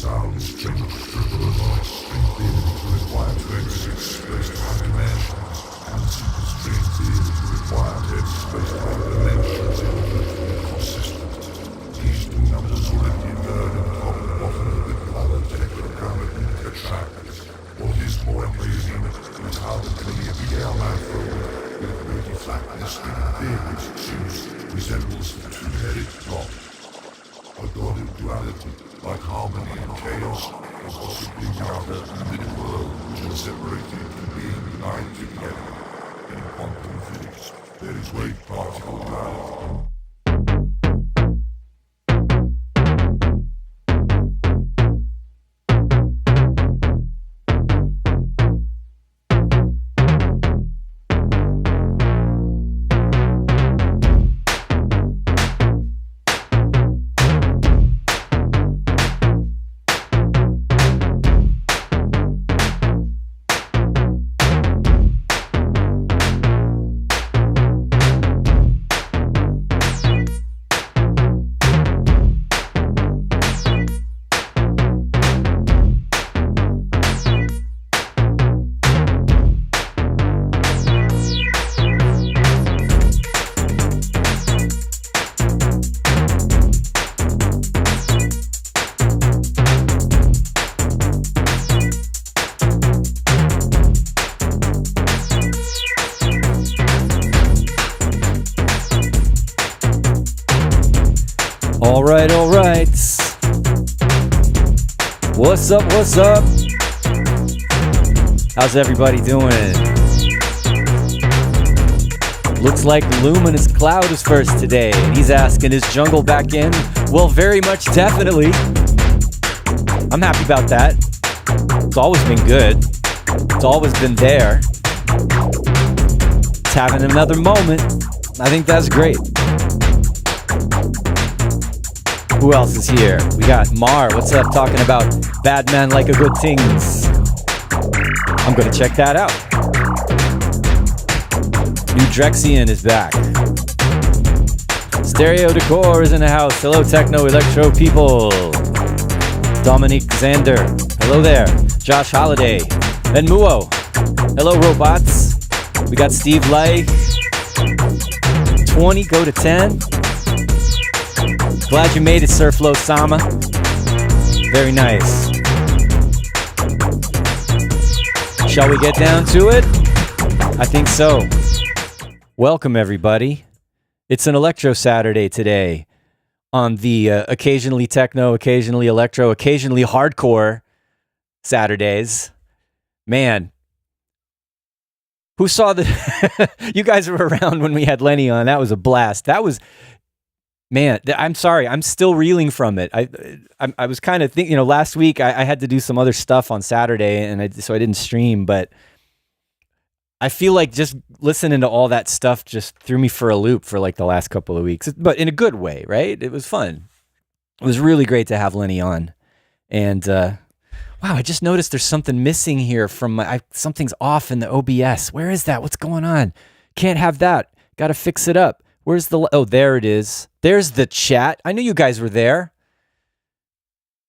sounds change triple noise, string theories require to exit space-time dimensions, and super string theory require to have space-time dimensions in order to be consistent. These two numbers already learn and talk often with other tetragrammatic attractors. What is more amazing is how the clear manifold with really flatness in theories seems resembles the two-headed clock. A dotted duality, like harmony and chaos, or possibly the other middle world which is separated from being united together. In quantum physics, there is wave-particle duality. All right. What's up? How's everybody doing? Looks like Luminous Cloud is first today. He's asking, is Jungle back in? Well, very much definitely. I'm happy about that. It's always been good. It's always been there. It's having another moment. I think that's great. Who else is here? We got Mar. What's up? Talking about Bad Man Like a Good Things. I'm going to check that out. New Drexian is back. Stereo Decor is in the house. Hello, Techno Electro people. Dominique Zander. Hello there. Josh Holiday. And Muo. Hello, robots. We got Steve Lai. 20 go to 10. Glad you made it, Sir Flo Sama. Very nice. Shall we get down to it? I think so. Welcome, everybody. It's an Electro Saturday today on the occasionally techno, occasionally electro, occasionally hardcore Saturdays. Man, who saw the... You guys were around when we had Lenny on. That was a blast. That was... Man, I'm sorry. I'm still reeling from it. I was kind of thinking, last week I had to do some other stuff on Saturday, and so I didn't stream. But I feel like just listening to all that stuff just threw me for a loop for like the last couple of weeks, but in a good way, right? It was fun. It was really great to have Lenny on, and wow, I just noticed there's something missing here from something's off in the OBS. Where is that? What's going on? Can't have that. Got to fix it up. Where's the... Oh, there it is. There's the chat. I knew you guys were there.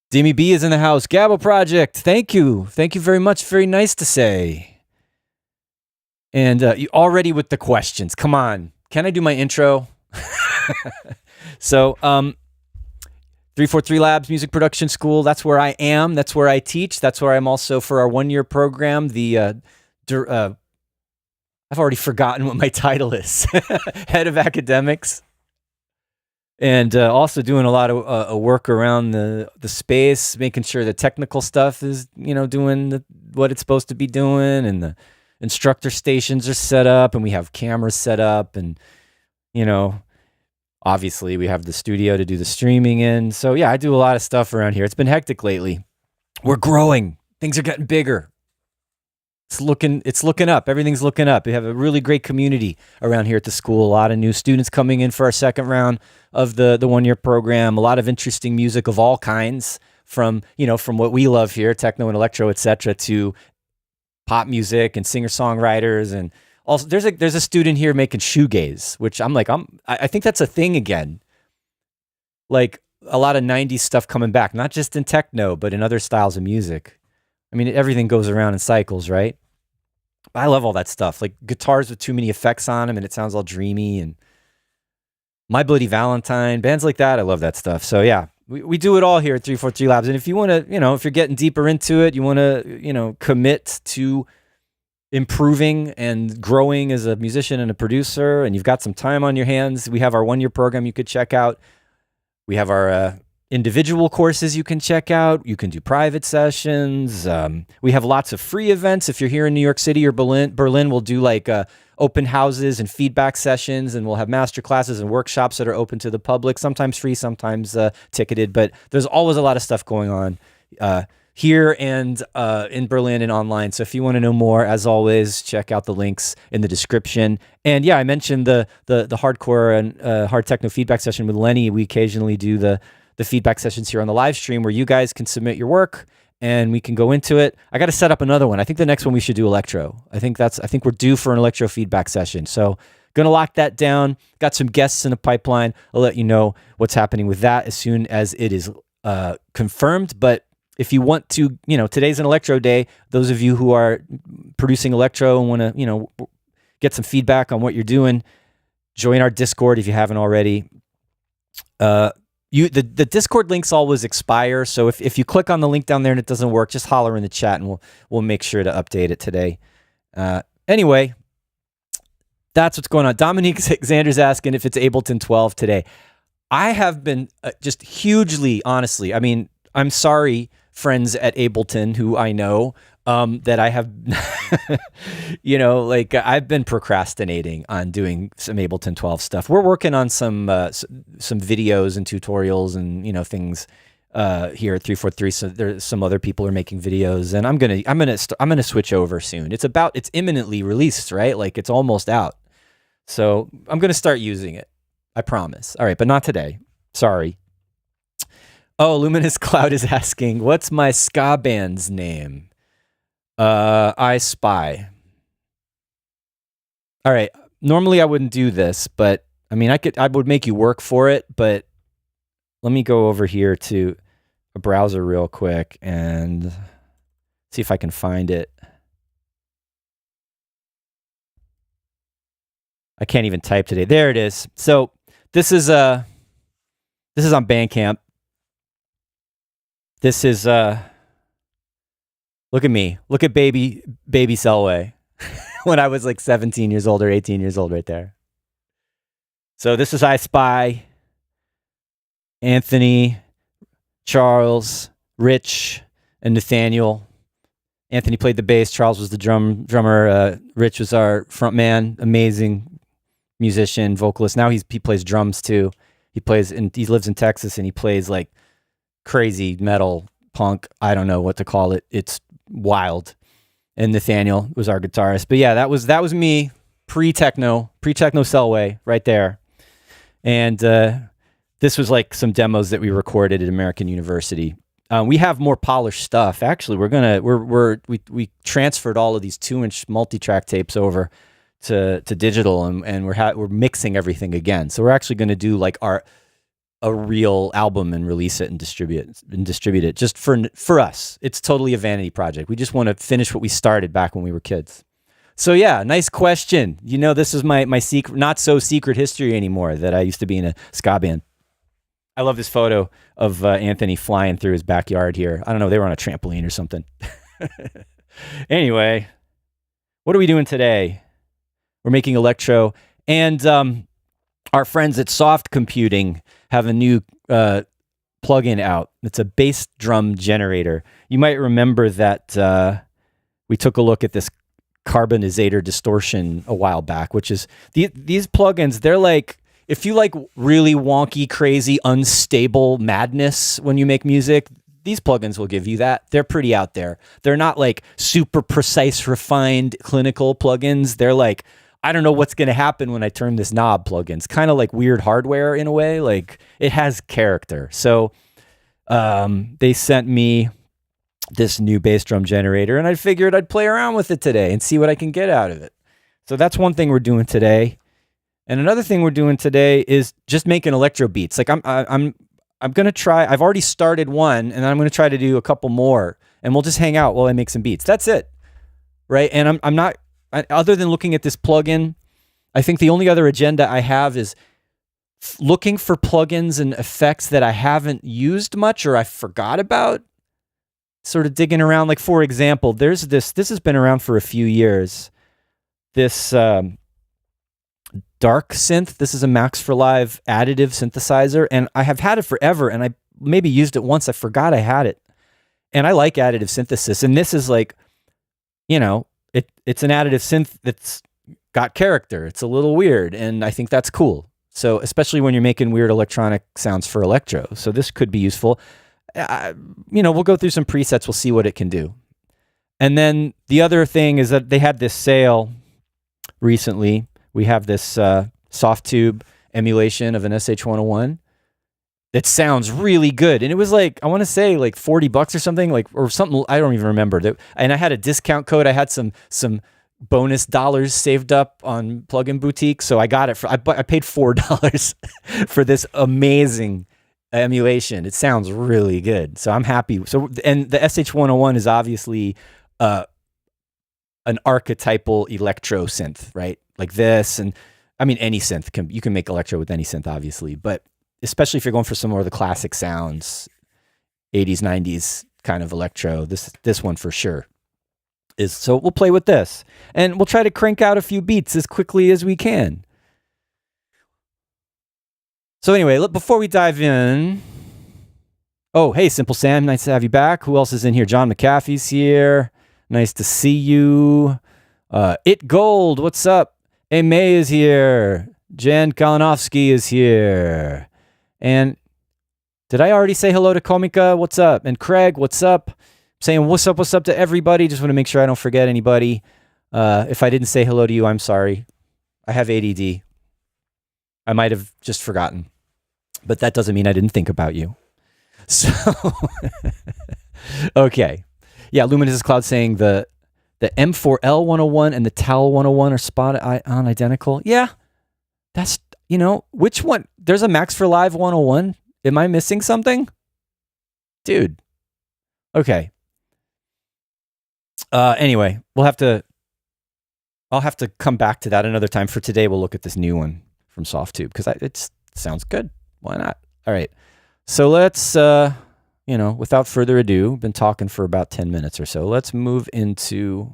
Demi B is in the house. Gabbo Project. Thank you. Thank you very much. Very nice to say. And you already with the questions. Come on. Can I do my intro? So, 343 Labs Music Production School. That's where I am. That's where I teach. That's where I'm also for our one-year program. I've already forgotten what my title is. Head of Academics. And also doing a lot of work around the space, making sure the technical stuff is, doing what it's supposed to be doing, and the instructor stations are set up, and we have cameras set up, and, obviously we have the studio to do the streaming in. So yeah, I do a lot of stuff around here. It's been hectic lately. We're growing. Things are getting bigger. It's looking up. Everything's looking up. We have a really great community around here at the school. A lot of new students coming in for our second round of the one-year program. A lot of interesting music of all kinds, from what we love here, techno and electro, etc., to pop music and singer-songwriters. And also there's a student here making shoegaze, which I think that's a thing again. Like a lot of 90s stuff coming back, not just in techno, but in other styles of music. I mean, everything goes around in cycles, right? I love all that stuff, like guitars with too many effects on them and it sounds all dreamy, and My Bloody Valentine, bands like that. I love that stuff. So yeah, we do it all here at 343 Labs. And if you want to, if you're getting deeper into it, you want to, commit to improving and growing as a musician and a producer, and you've got some time on your hands, we have our 1-year program you could check out. We have our individual courses you can check out. You can do private sessions. We have lots of free events. If you're here in New York City or Berlin, we'll do like open houses and feedback sessions, and we'll have master classes and workshops that are open to the public, sometimes free, sometimes ticketed, but there's always a lot of stuff going on here and in Berlin and online. So if you want to know more, as always, check out the links in the description. And yeah, I mentioned the hardcore and hard techno feedback session with Lenny. We occasionally do the feedback sessions here on the live stream where you guys can submit your work and we can go into it. I got to set up another one. I think the next one we should do electro. I think we're due for an electro feedback session. So going to lock that down. Got some guests in the pipeline. I'll let you know what's happening with that as soon as it is confirmed. But if you want to, today's an electro day. Those of you who are producing electro and want to, get some feedback on what you're doing, join our Discord if you haven't already. The Discord links always expire, so if you click on the link down there and it doesn't work, just holler in the chat and we'll make sure to update it today. Anyway, that's what's going on. Dominique Xander's asking if it's Ableton 12 today. I have been just hugely, honestly, I mean, I'm sorry, friends at Ableton who I know, that I have, I've been procrastinating on doing some Ableton 12 stuff. We're working on some videos and tutorials and, things here at 343. So there's some other people are making videos, and I'm gonna switch over soon. It's imminently released, right? Like it's almost out. So I'm gonna start using it. I promise. All right, but not today. Sorry. Oh, Luminous Cloud is asking, what's my ska band's name? I Spy. All right. Normally I wouldn't do this, but I mean, I would make you work for it, but let me go over here to a browser real quick and see if I can find it. I can't even type today. There it is. So this is on Bandcamp. This is look at me. Look at baby Selway when I was like 17 years old or 18 years old right there. So this is I Spy, Anthony, Charles, Rich, and Nathaniel. Anthony played the bass. Charles was the drummer. Rich was our front man. Amazing musician, vocalist. Now he plays drums too. He lives in Texas, and he plays like crazy metal, punk. I don't know what to call it. It's wild. And Nathaniel was our guitarist. But yeah, that was me pre-techno Selway right there. And this was like some demos that we recorded at American University. We have more polished stuff. Actually, we transferred all of these 2-inch multi-track tapes over to digital, and we're mixing everything again. So we're actually going to do like a real album and release it and distribute it just for us. It's totally a vanity project. We just want to finish what we started back when we were kids. So yeah, nice question. This is my secret, not so secret history anymore, that I used to be in a ska band. I love this photo of Anthony flying through his backyard here. I don't know, they were on a trampoline or something. Anyway, what are we doing today? We're making electro, and our friends at Soft Computing have a new plugin out. It's a bass drum generator. You might remember that we took a look at this carbonizator distortion a while back, which is these plugins. They're like, if you like really wonky, crazy, unstable madness when you make music, these plugins will give you that. They're pretty out there. They're not like super precise, refined, clinical plugins. They're like, I don't know what's going to happen when I turn this knob plugins. Kind of like weird hardware in a way. Like it has character. So they sent me this new bass drum generator, and I figured I'd play around with it today and see what I can get out of it. So that's one thing we're doing today. And another thing we're doing today is just making electro beats. Like I I'm going to try. I've already started one, and I'm going to try to do a couple more, and we'll just hang out while I make some beats. That's it, right? And I'm not, other than looking at this plugin, I think the only other agenda I have is looking for plugins and effects that I haven't used much or I forgot about. Sort of digging around. Like, for example, there's this has been around for a few years. This dark synth. This is a Max for Live additive synthesizer, and I have had it forever, and I maybe used it once. I forgot I had it. And I like additive synthesis, and this is like, you know, it's an additive synth that's got character. It's a little weird, and I think that's cool. So especially when you're making weird electronic sounds for electro. So this could be useful. We'll go through some presets. We'll see what it can do. And then the other thing is that they had this sale recently. We have this soft tube emulation of an SH-101 that sounds really good. And it was like, I want to say like $40 or something, or something. I don't even remember. And I had a discount code. I had some bonus dollars saved up on Plugin Boutique. So I got it I paid $4 for this amazing emulation. It sounds really good. So I'm happy. So, and the SH-101 is obviously an archetypal electro synth, right? Like this. And I mean, any synth you can make electro with any synth, obviously, but especially if you're going for some more of the classic sounds, 80s, 90s kind of electro, this one for sure is. So we'll play with this and we'll try to crank out a few beats as quickly as we can. So anyway, before we dive in, oh, hey, Simple Sam, nice to have you back. Who else is in here? John McAfee's here. Nice to see you. It Gold, what's up? Hey, May is here. Jan Kalinowski is here. And did I already say hello to Komika? What's up? And Craig, what's up? Saying what's up to everybody. Just want to make sure I don't forget anybody. If I didn't say hello to you, I'm sorry. I have ADD. I might have just forgotten. But that doesn't mean I didn't think about you. So, okay. Yeah, Luminous Cloud saying the M4L 101 and the TAL 101 are spot on identical. Yeah, that's, which one? There's a Max for Live 101. Am I missing something? Dude. Okay. Anyway, I'll have to come back to that another time. For today, we'll look at this new one from Softtube because it sounds good. Why not? All right. So let's, without further ado, been talking for about 10 minutes or so. Let's move into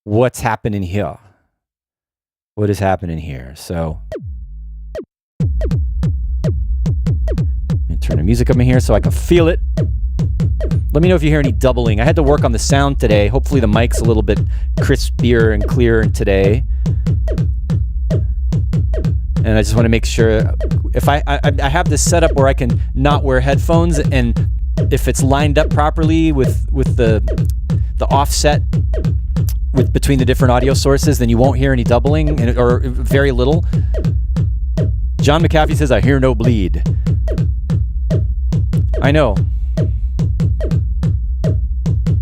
what's happening here. What is happening here? So let me turn the music up in here so I can feel it. Let me know if you hear any doubling. I had to work on the sound today. Hopefully the mic's a little bit crispier and clearer today. And I just want to make sure if I have this set up where I can not wear headphones, and if it's lined up properly with the offset between the different audio sources, then you won't hear any doubling or very little. John McAfee says, I hear no bleed. I know.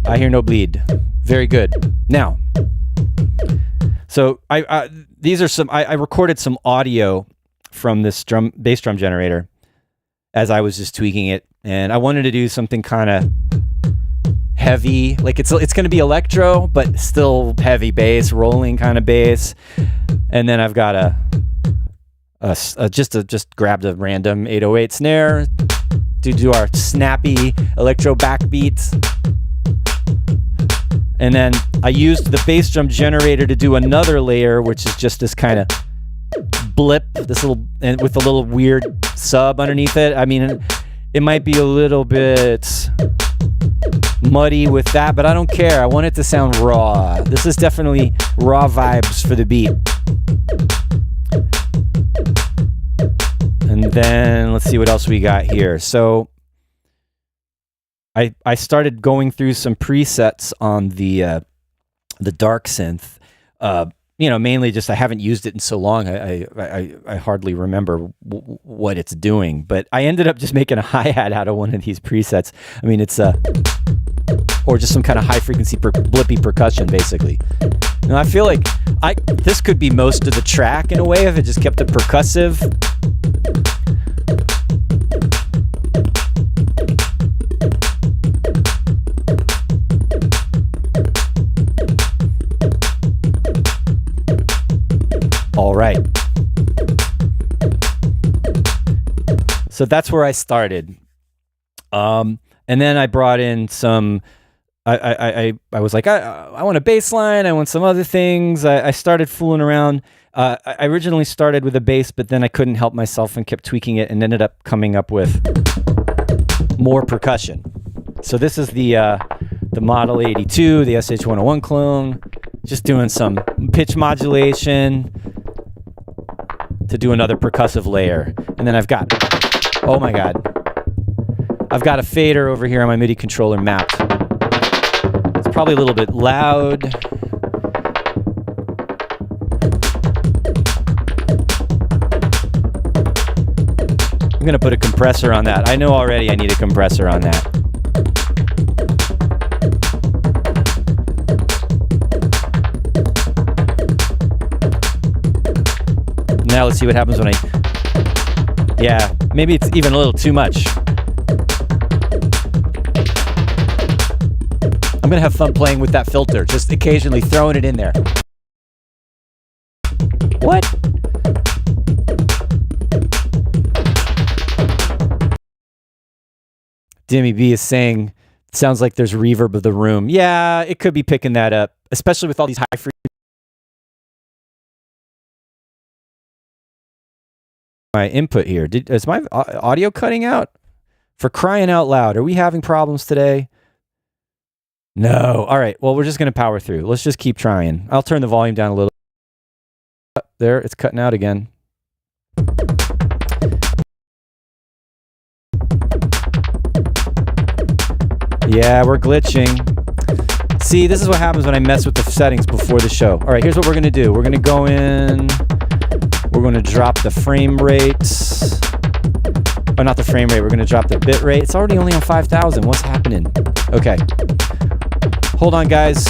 I hear no bleed. Very good. Now, so these are some. I recorded some audio from this bass drum generator as I was just tweaking it, and I wanted to do something kind of heavy, like it's going to be electro, but still heavy bass, rolling kind of bass. And then I've got just grabbed a random 808 snare to do our snappy electro backbeats. And then I used the bass drum generator to do another layer, which is just this kind of blip, this little, and with a little weird sub underneath it. I mean, it might be a little bit muddy with that, but I don't care. I want it to sound raw. This is definitely raw vibes for the beat. And then let's see what else we got here. So I started going through some presets on the dark synth. Mainly just I haven't used it in so long. I hardly remember what it's doing. But I ended up just making a hi-hat out of one of these presets. I mean, it's or just some kind of high frequency blippy percussion, basically. And I feel like this could be most of the track in a way if it just kept it percussive. So that's where I started. And then I brought in some. I was like, I want a bass line. I want some other things. I started fooling around. I originally started with a bass, but then I couldn't help myself and kept tweaking it and ended up coming up with more percussion. So this is the Model 82, the SH-101 clone. Just doing some pitch modulation to do another percussive layer. And then I've got, oh my God, I've got a fader over here on my MIDI controller mapped. It's probably a little bit loud. I'm gonna put a compressor on that. I know already I need a compressor on that. Now let's see what happens when yeah, maybe it's even a little too much. I'm gonna have fun playing with that filter, just occasionally throwing it in there. What? Dimmy B is saying, sounds like there's reverb of the room. Yeah, it could be picking that up, especially with all these high frequencies. My input here. Is my audio cutting out? For crying out loud, are we having problems today? No. All right. Well, we're just going to power through. Let's just keep trying. I'll turn the volume down a little. There, it's cutting out again. Yeah, we're glitching. See, this is what happens when I mess with the settings before the show. All right, here's what we're going to do. We're going to go in. We're going to drop the frame rate. Oh, not the frame rate. We're going to drop the bit rate. It's already only on 5,000. What's happening? Okay. Hold on, guys.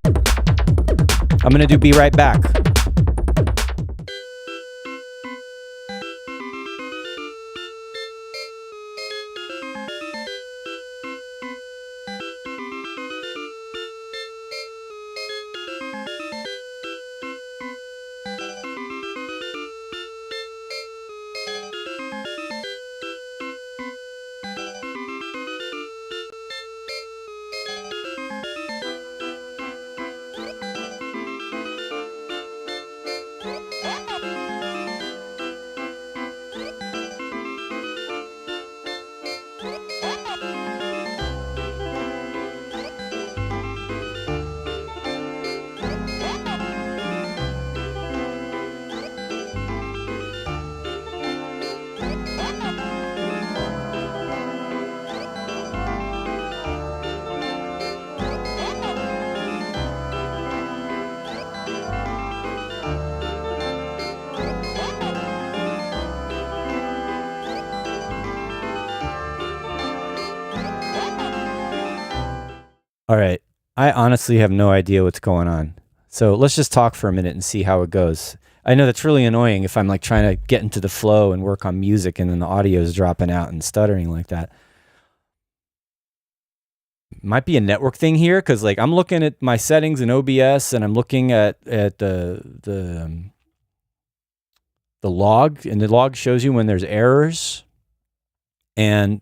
I'm going to do Be Right Back. All right. I honestly have no idea what's going on. So let's just talk for a minute and see how it goes. I know that's really annoying if I'm like trying to get into the flow and work on music and then the audio is dropping out and stuttering like that. Might be a network thing here because like I'm looking at my settings in OBS and I'm looking at the log, and the log shows you when there's errors, and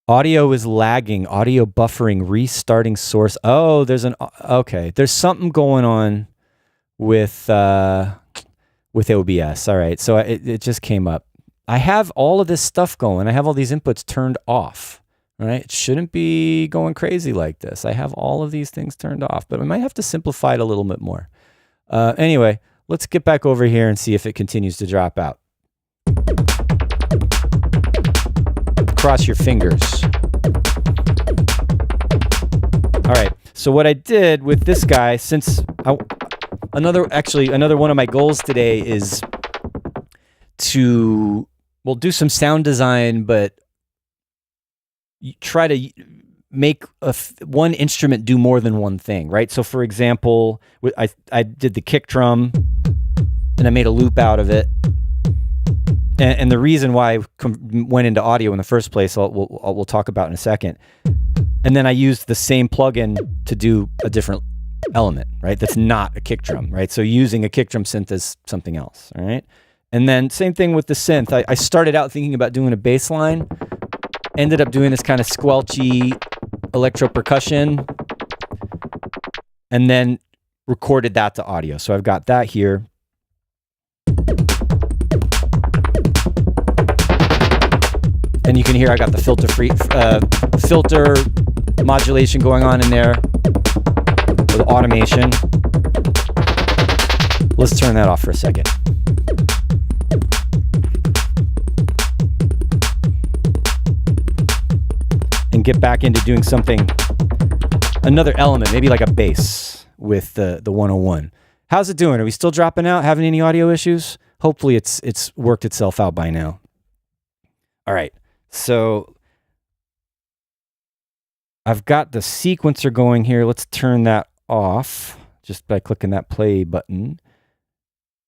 audio is lagging, audio buffering, restarting source. Oh, okay. There's something going on with OBS. All right. So it just came up. I have all of this stuff going. I have all these inputs turned off. All right. It shouldn't be going crazy like this. I have all of these things turned off, but I might have to simplify it a little bit more. Anyway, let's get back over here and see if it continues to drop out. Cross your fingers. All right. So what I did with this guy, since another one of my goals today is to, well, do some sound design, but try to make one instrument do more than one thing, right? So for example, I did the kick drum and I made a loop out of it. And the reason why I went into audio in the first place, we'll talk about in a second. And then I used the same plugin to do a different element, right? That's not a kick drum, right? So using a kick drum synth as something else, all right? And then same thing with the synth. I started out thinking about doing a bass line, ended up doing this kind of squelchy electro percussion, and then recorded that to audio. So I've got that here. And you can hear I got the filter modulation going on in there with automation. Let's turn that off for a second. And get back into doing something, another element, maybe like a bass with the 101. How's it doing? Are we still dropping out? Having any audio issues? Hopefully it's worked itself out by now. All right. So I've got the sequencer going here. Let's turn that off just by clicking that play button.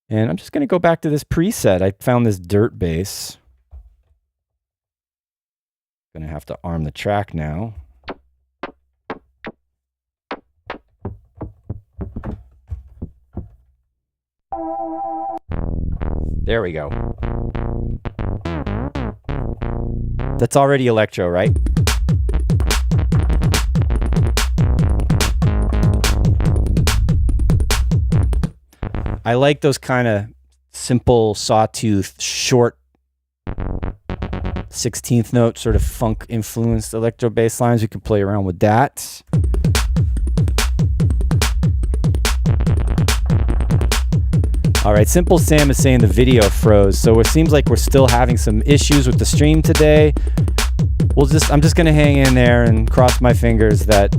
And I'm just going to go back to this preset. I found this dirt bass. Going to have to arm the track now. There we go. That's already electro, right? I like those kind of simple sawtooth, short 16th note, sort of funk influenced electro bass lines. You can play around with that. All right, Simple Sam is saying the video froze, so it seems like we're still having some issues with the stream today. I'm just gonna hang in there and cross my fingers that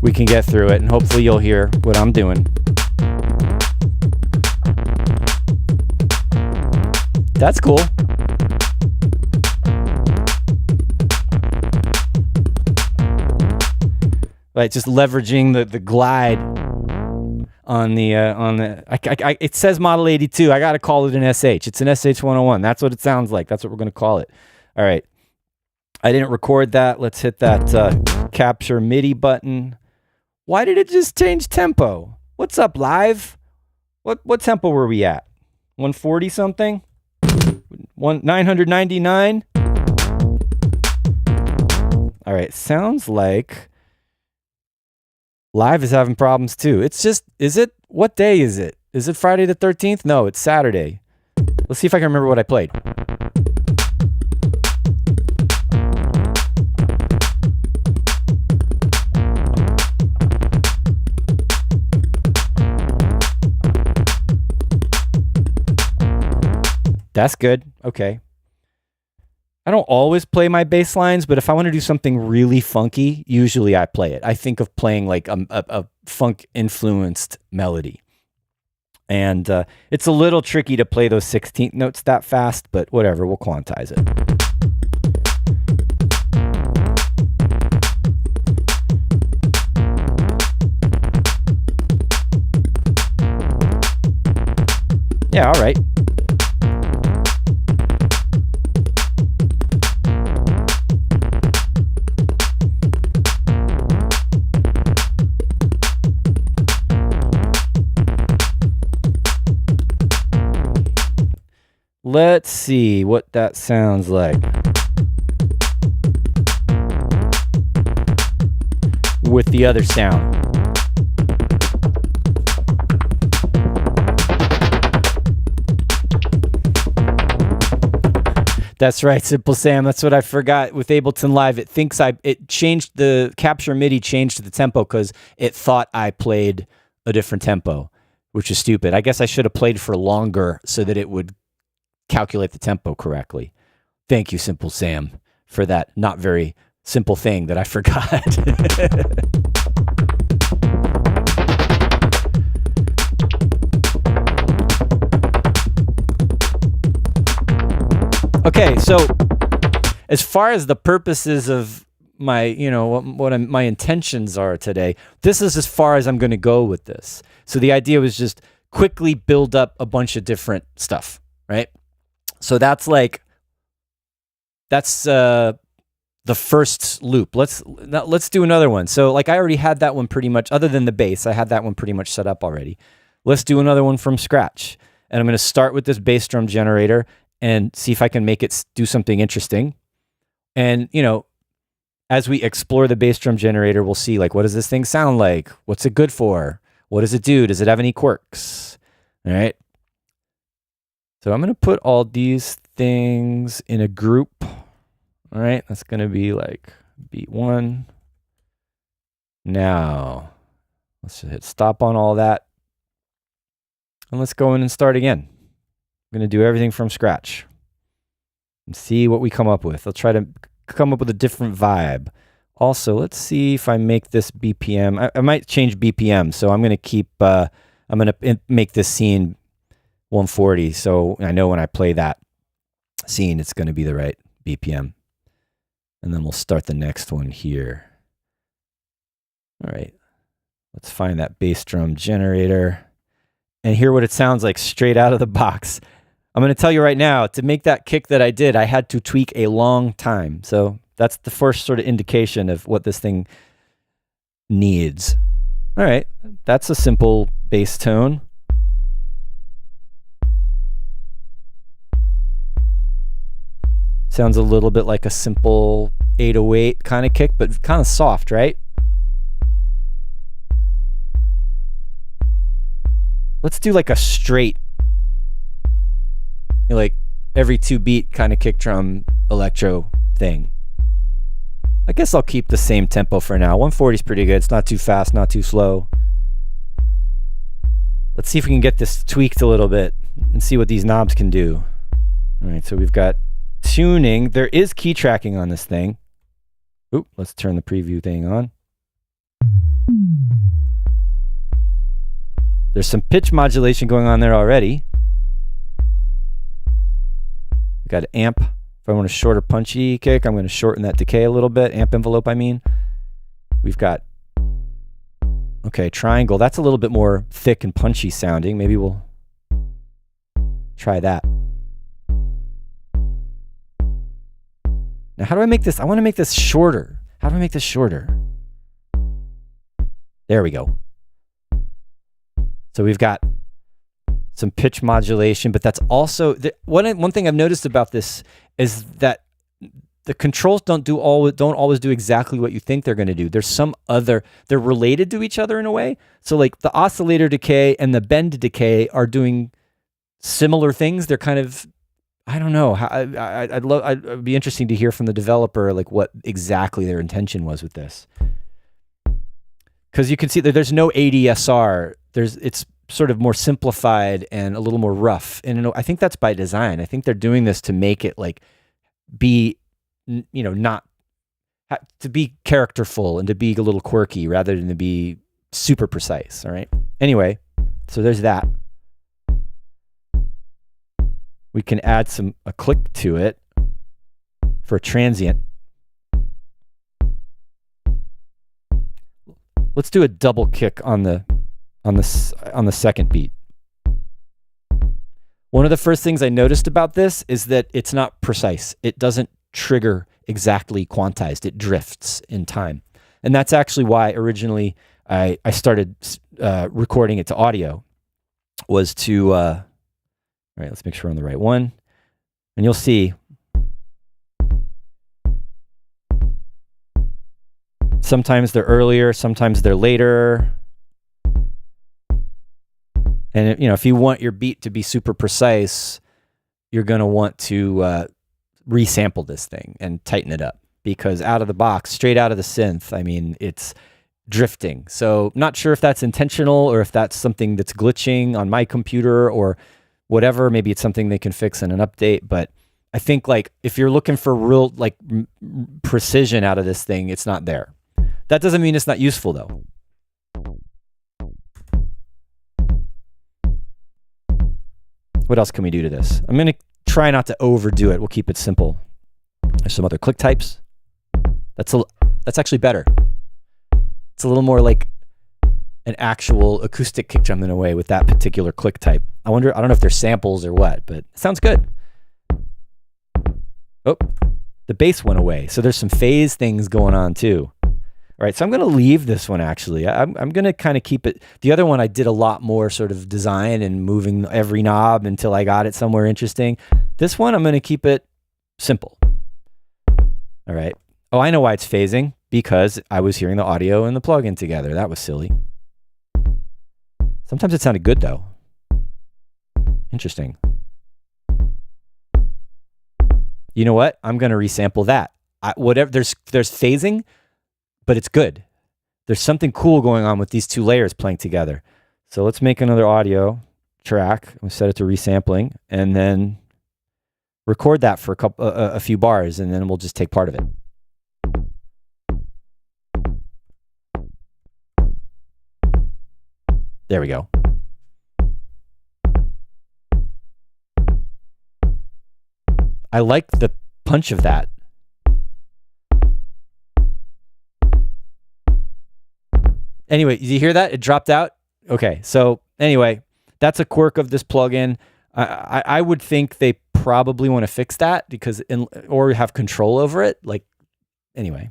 we can get through it, and hopefully you'll hear what I'm doing. That's cool. Right, just leveraging the glide on the it says Model 82. I got to call it an SH. It's an SH 101. That's what it sounds like. That's what we're going to call it. All right. I didn't record that. Let's hit that capture MIDI button. Why did it just change tempo? What's up, live? What tempo were we at? 140 something? 999? All right. Sounds like live is having problems too. It's just, what day is it? Is it Friday the 13th? No, it's Saturday. Let's see if I can remember what I played. That's good. Okay. I don't always play my bass lines, but if I want to do something really funky, usually I play it. I think of playing like a funk-influenced melody. And it's a little tricky to play those 16th notes that fast, but whatever, we'll quantize it. Yeah, all right. Let's see what that sounds like with the other sound. That's right, Simple Sam. That's what I forgot with Ableton Live. It thinks it changed the capture MIDI changed the tempo because it thought I played a different tempo, which is stupid. I guess I should have played for longer so that it would calculate the tempo correctly. Thank you, Simple Sam, for that not very simple thing that I forgot. Okay, so as far as the purposes of my, my intentions are today, this is as far as I'm going to go with this. So the idea was just quickly build up a bunch of different stuff, right? So that's the first loop. Let's do another one. So like I already had that one pretty much, other than the bass, I had that one pretty much set up already. Let's do another one from scratch. And I'm going to start with this bass drum generator and see if I can make it do something interesting. And, you know, as we explore the bass drum generator, we'll see, like, what does this thing sound like? What's it good for? What does it do? Does it have any quirks? All right. So I'm going to put all these things in a group. All right. That's going to be like beat 1. Now, let's just hit stop on all that. And let's go in and start again. I'm going to do everything from scratch and see what we come up with. I'll try to come up with a different vibe. Also, let's see if I make this BPM. I might change BPM, so I'm going to keep, I'm going to make this scene 140, so I know when I play that scene, it's going to be the right BPM. And then we'll start the next one here. All right, let's find that bass drum generator and hear what it sounds like straight out of the box. I'm going to tell you right now, to make that kick that I did, I had to tweak a long time. So that's the first sort of indication of what this thing needs. All right, that's a simple bass tone. Sounds a little bit like a simple 808 kind of kick, but kind of soft, right? Let's do like a straight, you know, like every 2 beat kind of kick drum electro thing. I guess I'll keep the same tempo for now. 140 is pretty good. It's not too fast, not too slow. Let's see if we can get this tweaked a little bit and see what these knobs can do. All right, so we've got tuning. There is key tracking on this thing. Oop, let's turn the preview thing on. There's some pitch modulation going on there already. We got an amp. If I want a shorter punchy kick, I'm going to shorten that decay a little bit. Amp envelope, I mean. We've got, okay, triangle. That's a little bit more thick and punchy sounding. Maybe we'll try that. Now, how do I make this? I want to make this shorter. How do I make this shorter? There we go. So we've got some pitch modulation, but that's also one thing I've noticed about this is that the controls don't always do exactly what you think they're going to do. There's some other, they're related to each other in a way. So like the oscillator decay and the bend decay are doing similar things. They're kind of, I don't know. I'd be interesting to hear from the developer like what exactly their intention was with this. Because you can see that there's no ADSR. It's sort of more simplified and a little more rough. And I think that's by design. I think they're doing this to make it like be, not to be characterful and to be a little quirky rather than to be super precise. All right. Anyway, so there's that. We can add a click to it for a transient. Let's do a double kick on the second beat. One of the first things I noticed about this is that it's not precise. It doesn't trigger exactly quantized. It drifts in time. And that's actually why originally I started recording it to audio, was to, all right, let's make sure we're on the right one. And you'll see sometimes they're earlier, sometimes they're later. And if you want your beat to be super precise, you're going to want to resample this thing and tighten it up, because out of the box, straight out of the synth, I mean, it's drifting. So not sure if that's intentional or if that's something that's glitching on my computer or whatever. Maybe it's something they can fix in an update, but I think like if you're looking for real like precision out of this thing, it's not there. That doesn't mean it's not useful though. What else can we do to this? I'm going to try not to overdo it. We'll keep it simple. There's some other click types. That's actually better. It's a little more like an actual acoustic kick drum in a way with that particular click type. I don't know if they're samples or what, but it sounds good. Oh, the bass went away. So there's some phase things going on too. All right, so I'm going to leave this one actually. I'm going to kind of keep it. The other one I did a lot more sort of design and moving every knob until I got it somewhere interesting. This one I'm going to keep it simple. All right. Oh, I know why it's phasing, because I was hearing the audio and the plugin together. That was silly. Sometimes it sounded good though. Interesting. You know what? I'm going to resample that. Whatever, there's phasing, but it's good. There's something cool going on with these two layers playing together. So let's make another audio track. We'll set it to resampling and then record that for a few bars, and then we'll just take part of it. There we go. I like the punch of that. Anyway, did you hear that? It dropped out? Okay, so anyway, that's a quirk of this plugin. I would think they probably want to fix that because or have control over it. Like, anyway,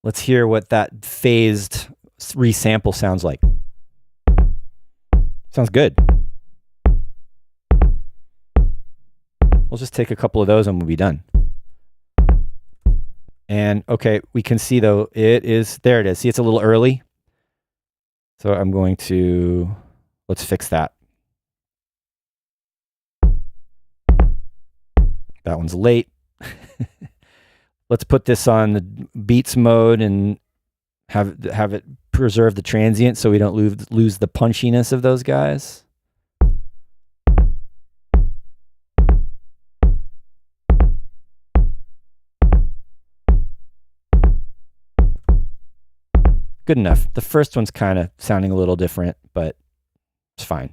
let's hear what that phased resample sounds like. Sounds good. We'll just take a couple of those and we'll be done. And okay, we can see though, there it is. See, it's a little early. So I'm going to, let's fix that. That one's late. Let's put this on the beats mode and have it preserve the transient so we don't lose the punchiness of those guys. Good enough. The first one's kind of sounding a little different, but it's fine.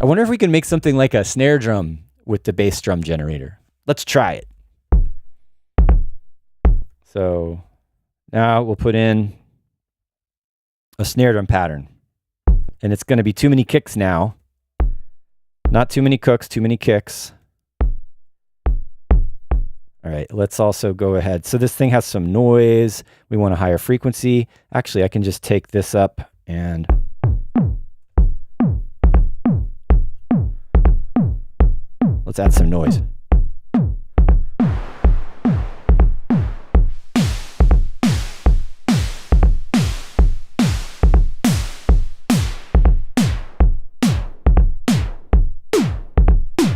I wonder if we can make something like a snare drum with the bass drum generator. Let's try it. So now we'll put in a snare drum pattern. And it's going to be too many kicks now. Not too many cooks, too many kicks. All right, let's also go ahead. So this thing has some noise. We want a higher frequency. Actually, I can just take this up and let's add some noise.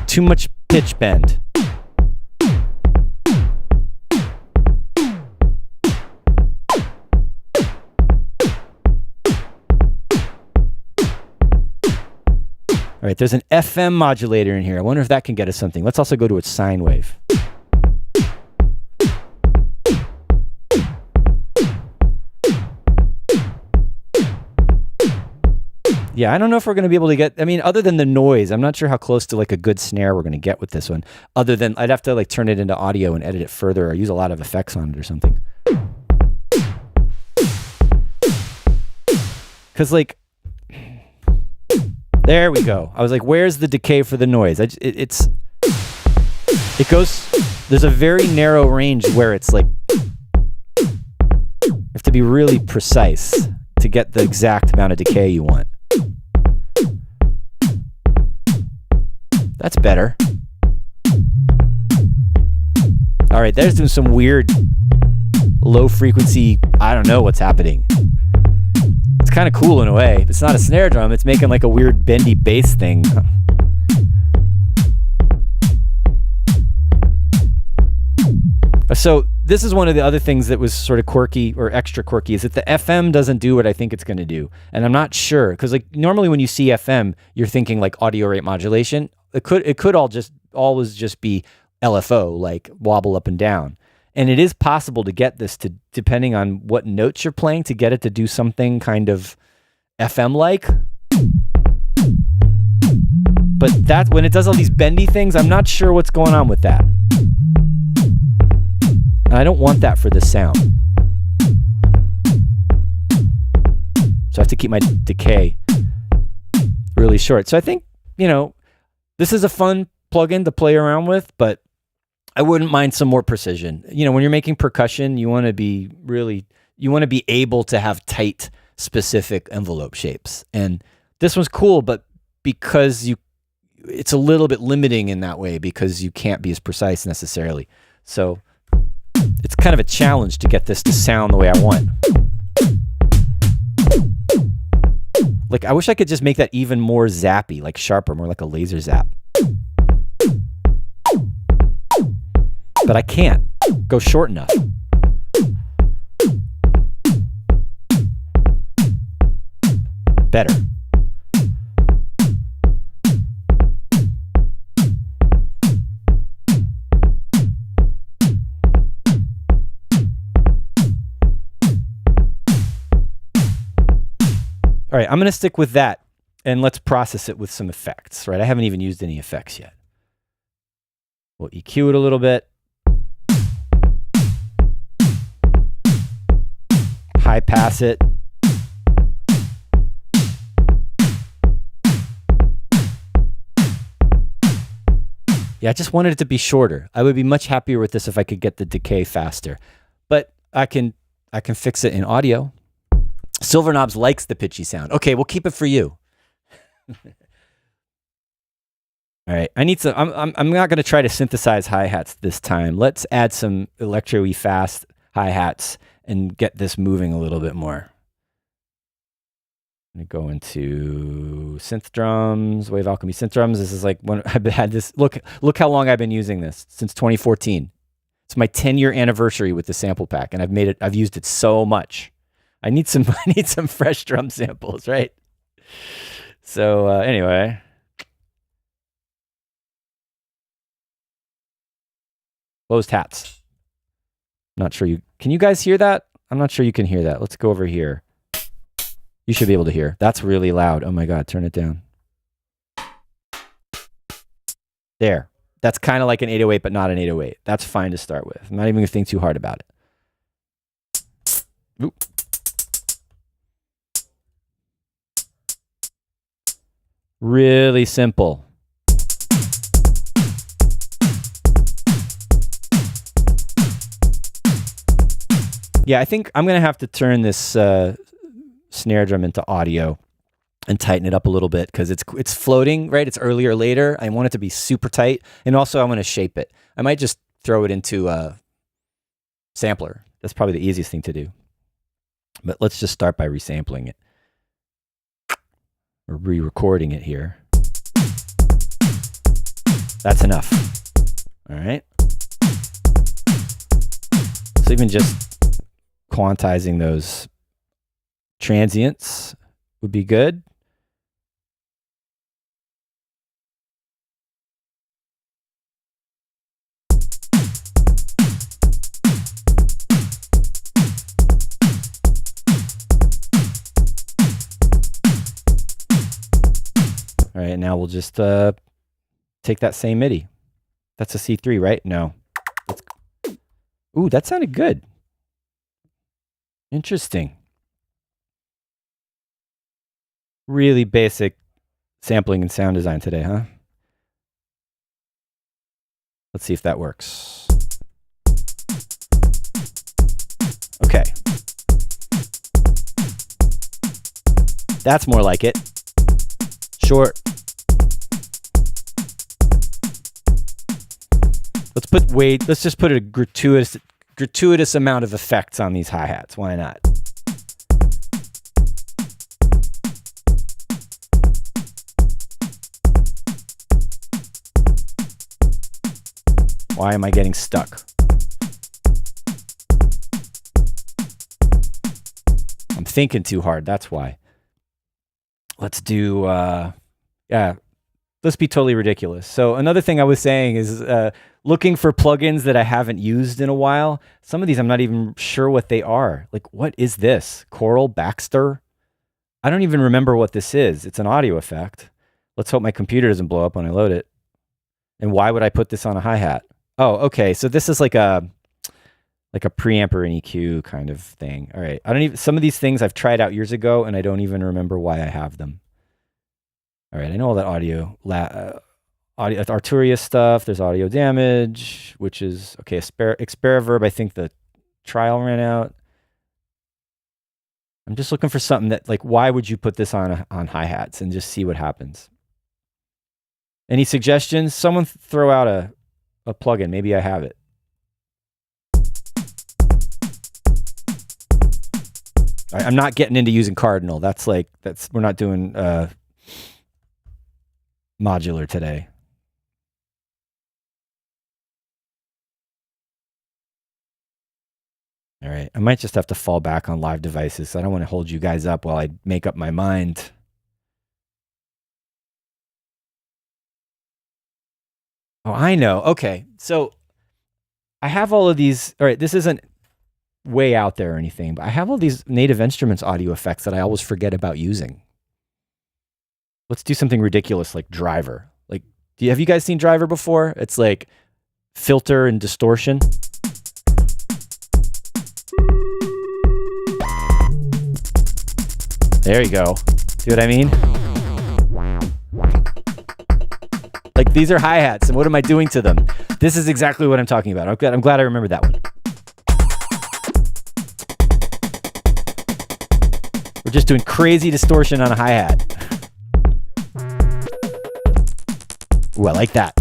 Too much pitch bend. All right, there's an FM modulator in here. I wonder if that can get us something. Let's also go to its sine wave. Yeah, I don't know if we're going to be able to get, I mean, other than the noise, I'm not sure how close to like a good snare we're going to get with this one. Other than, I'd have to like turn it into audio and edit it further or use a lot of effects on it or something. Because like, there we go. I was like, where's the decay for the noise? It goes, there's a very narrow range where it's like, you have to be really precise to get the exact amount of decay you want. That's better. All right, there's doing some weird low frequency, I don't know what's happening. It's kind of cool in a way. It's not a snare drum. It's making like a weird bendy bass thing. So this is one of the other things that was sort of quirky or extra quirky is that the FM doesn't do what I think it's going to do. And I'm not sure because like normally when you see FM, you're thinking like audio rate modulation. It could always just be LFO, like wobble up and down. And it is possible to get this to, depending on what notes you're playing, to get it to do something kind of FM-like. But that when it does all these bendy things, I'm not sure what's going on with that. And I don't want that for this sound. So I have to keep my decay really short. So I think, you know, this is a fun plugin to play around with, but I wouldn't mind some more precision. You know, when you're making percussion, you want to be able to have tight, specific envelope shapes. And this one's cool, but because it's a little bit limiting in that way because you can't be as precise necessarily. So it's kind of a challenge to get this to sound the way I want. Like, I wish I could just make that even more zappy, like sharper, more like a laser zap. But I can't go short enough. Better. All right, I'm going to stick with that, and let's process it with some effects, right? I haven't even used any effects yet. We'll EQ it a little bit. High pass it. Yeah, I just wanted it to be shorter. I would be much happier with this if I could get the decay faster. But I can fix it in audio. Silver Knobs likes the pitchy sound. Okay, we'll keep it for you. All right, I need some. I'm not going to try to synthesize hi-hats this time. Let's add some electro-y fast hi-hats and get this moving a little bit more. I'm going to go into synth drums, Wave Alchemy synth drums. This is like when I've had this. Look how long I've been using this, since 2014. It's my 10-year anniversary with the sample pack, and I've used it so much. I need some fresh drum samples, right? So anyway. Closed hats. Not sure can you guys hear that? I'm not sure you can hear that. Let's go over here. You should be able to hear. That's really loud. Oh my God, turn it down. There. That's kind of like an 808, but not an 808. That's fine to start with. I'm not even going to think too hard about it. Oop. Really simple. Yeah, I think I'm going to have to turn this snare drum into audio and tighten it up a little bit because it's floating, right? It's earlier or later. I want it to be super tight. And also I want to shape it. I might just throw it into a sampler. That's probably the easiest thing to do. But let's just start by resampling it. Or re-recording it here. That's enough. All right. So even just quantizing those transients would be good. All right, now we'll just take that same MIDI. That's a C3, right? No. Ooh, that sounded good. Interesting. Really basic sampling and sound design today, huh? Let's see if that works. Okay. That's more like it. Short. Let's just put a gratuitous amount of effects on these hi-hats. Why not? Why am I getting stuck? I'm thinking too hard, that's why. Let's do, let's be totally ridiculous. So another thing I was saying is looking for plugins that I haven't used in a while. Some of these I'm not even sure what they are. Like, what is this? Choral Baxter? I don't even remember what this is. It's an audio effect. Let's hope my computer doesn't blow up when I load it. And why would I put this on a hi-hat? Oh, okay. So this is like a preamp or an EQ kind of thing. All right. Some of these things I've tried out years ago and I don't even remember why I have them. All right. I know all that audio Arturia stuff. There's audio damage, which is okay. Experiverb. I think the trial ran out. I'm just looking for something that, like, why would you put this on hi-hats and just see what happens? Any suggestions? Someone throw out a plugin. Maybe I have it. I'm not getting into using Cardinal. We're not doing modular today. All right. I might just have to fall back on live devices. I don't want to hold you guys up while I make up my mind. Oh, I know. Okay. So I have all of these. All right. This isn't way out there or anything, but I have all these Native Instruments audio effects that I always forget about using. Let's do something ridiculous like Driver. Like, have you guys seen Driver before? It's like filter and distortion. There you go. See what I mean? Like, these are hi-hats, and what am I doing to them? This is exactly what I'm talking about. I'm glad I remembered that one. We're just doing crazy distortion on a hi-hat. Ooh, I like that.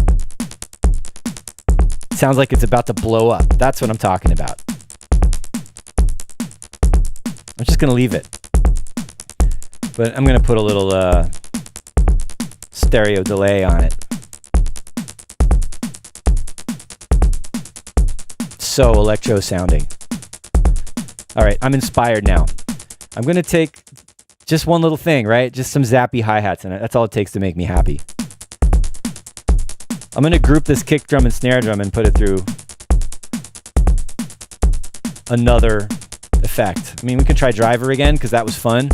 Sounds like it's about to blow up. That's what I'm talking about. I'm just going to leave it. But I'm going to put a little stereo delay on it. So electro sounding. All right, I'm inspired now. I'm going to take just one little thing, right? Just some zappy hi-hats in it. That's all it takes to make me happy. I'm going to group this kick drum and snare drum and put it through another effect. I mean, we can try Driver again because that was fun.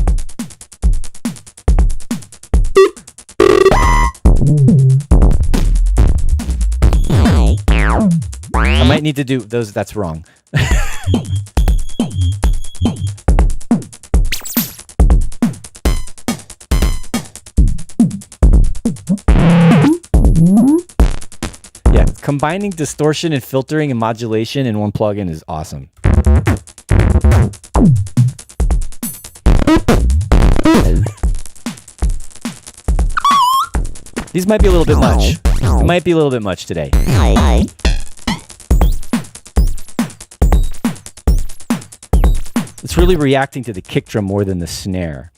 I might need to do those. That's wrong. Yeah, combining distortion and filtering and modulation in one plugin is awesome. These might be a little bit much. It might be a little bit much today. It's really reacting to the kick drum more than the snare.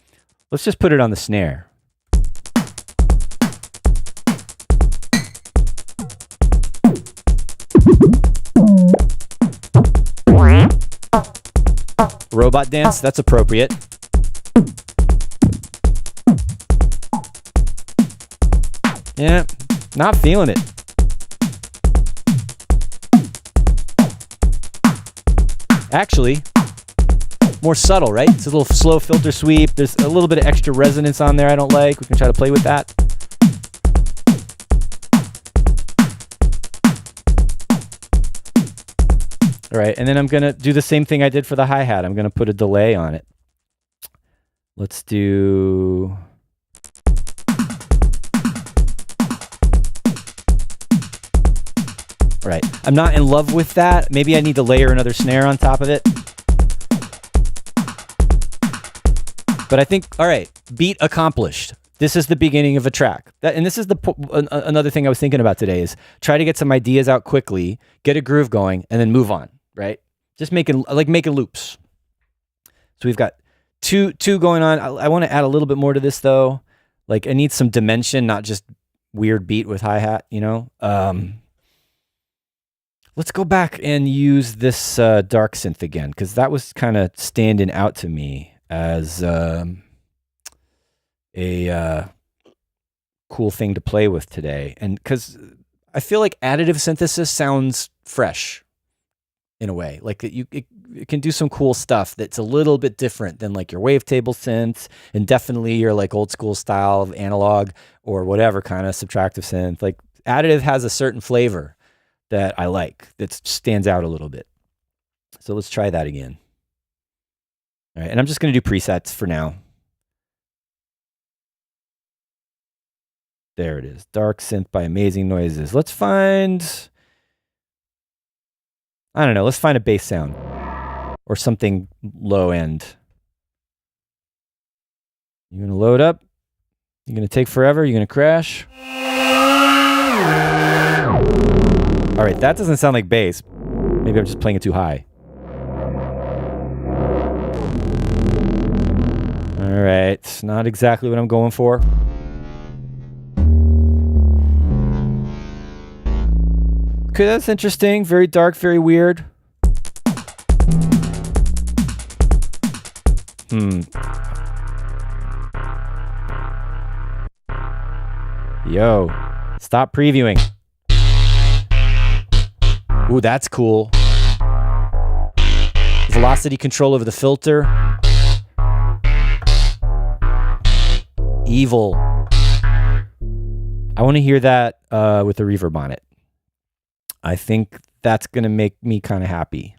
Let's just put it on the snare. Robot dance, that's appropriate. Yeah, not feeling it. Actually, more subtle, right? It's a little slow filter sweep. There's a little bit of extra resonance on there I don't like. We can try to play with that. All right, and then I'm going to do the same thing I did for the hi-hat. I'm going to put a delay on it. Let's do... All right, I'm not in love with that. Maybe I need to layer another snare on top of it. But I think, all right, beat accomplished. This is the beginning of a track. And this is another thing I was thinking about today is try to get some ideas out quickly, get a groove going, and then move on, right? Just making loops. So we've got two going on. I want to add a little bit more to this though. Like I need some dimension, not just weird beat with hi-hat, you know? Let's go back and use this dark synth again, because that was kind of standing out to me as a cool thing to play with today. And because I feel like additive synthesis sounds fresh in a way. Like it can do some cool stuff that's a little bit different than like your wavetable synths, and definitely your like old school style of analog or whatever kind of subtractive synth. Like additive has a certain flavor that I like, that stands out a little bit. So let's try that again. All right, and I'm just going to do presets for now. There it is. Dark synth by Amazing Noises. Let's find, I don't know, let's find a bass sound or something low end. You're going to load up. You're going to take forever. You're going to crash. All right, that doesn't sound like bass. Maybe I'm just playing it too high. All right, it's not exactly what I'm going for. Okay, that's interesting. Very dark, very weird. Yo, stop previewing. Ooh, that's cool. Velocity control over the filter. Evil. I want to hear that with a reverb on it. I think that's going to make me kind of happy.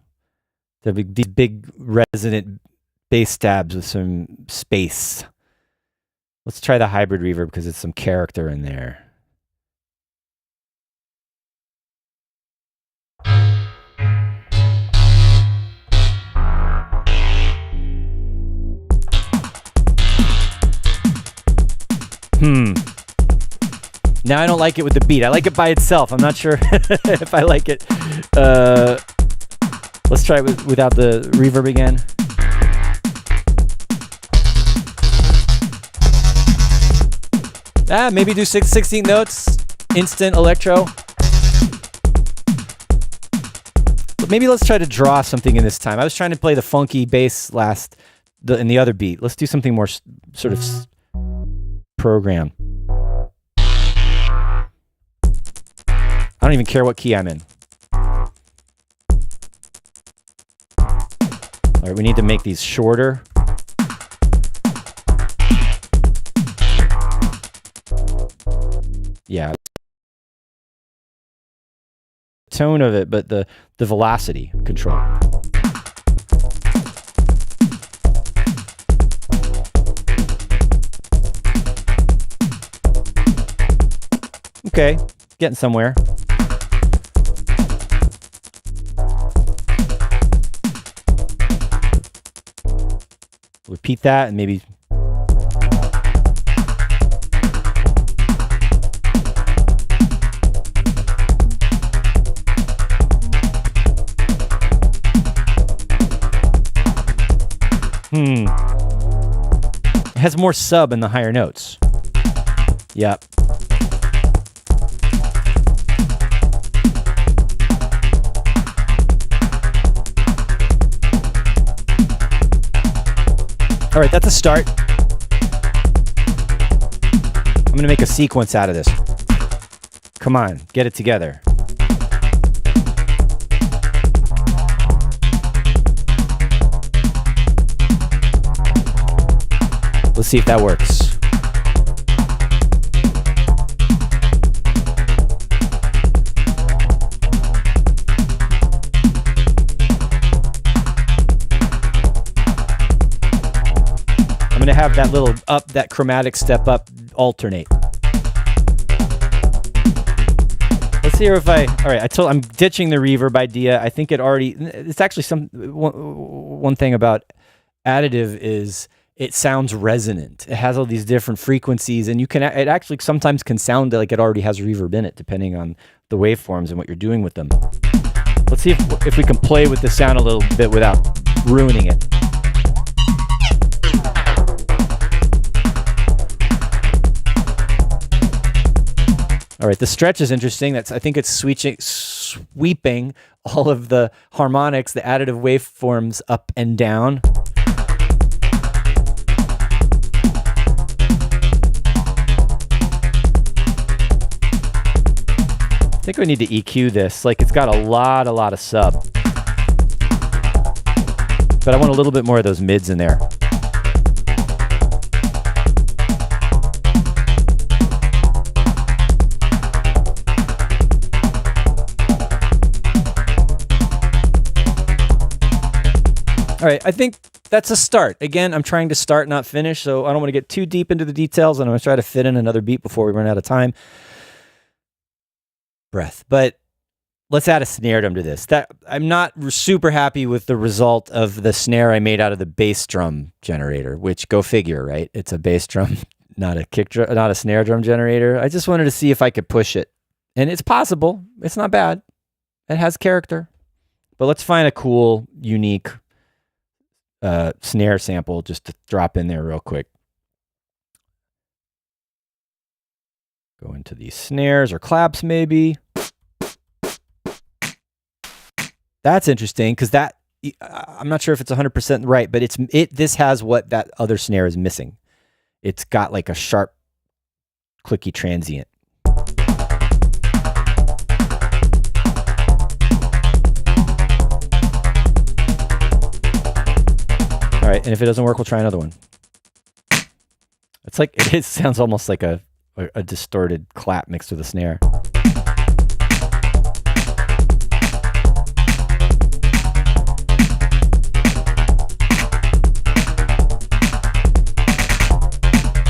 These big resonant bass stabs with some space. Let's try the hybrid reverb because it's some character in there. Now I don't like it with the beat. I like it by itself. I'm not sure if I like it. Let's try it without the reverb again. Maybe do 16 notes, instant electro. But maybe let's try to draw something in this time. I was trying to play the funky bass in the other beat. Let's do something more sort of program. I don't even care what key I'm in. All right, we need to make these shorter. Yeah. Tone of it, but the velocity control. Okay, getting somewhere. Repeat that and maybe. It has more sub in the higher notes. Yep. All right, that's a start. I'm going to make a sequence out of this. Come on, get it together. Let's see if that works. I'm going to have that little up, that chromatic step up alternate. Let's see if all right, I'm ditching the reverb idea. I think it's actually one thing about additive is it sounds resonant. It has all these different frequencies, and it actually sometimes can sound like it already has reverb in it, depending on the waveforms and what you're doing with them. Let's see if we can play with the sound a little bit without ruining it. All right, the stretch is interesting. I think it's sweeping all of the harmonics, the additive waveforms up and down. I think we need to EQ this. Like, it's got a lot of sub. But I want a little bit more of those mids in there. All right, I think that's a start. Again, I'm trying to start, not finish, so I don't want to get too deep into the details, and I'm going to try to fit in another beat before we run out of time. Breath. But let's add a snare drum to this. That I'm not super happy with the result of the snare I made out of the bass drum generator, which, go figure, right? It's a bass drum, not a kick drum, not a snare drum generator. I just wanted to see if I could push it. And it's possible. It's not bad. It has character. But let's find a cool, unique snare sample just to drop in there real quick. Go into these snares or claps maybe. That's interesting because that, I'm not sure if it's 100% right, but this has what that other snare is missing. It's got like a sharp, clicky transient. All right, and if it doesn't work, we'll try another one. It's like, it sounds almost like a distorted clap mixed with a snare.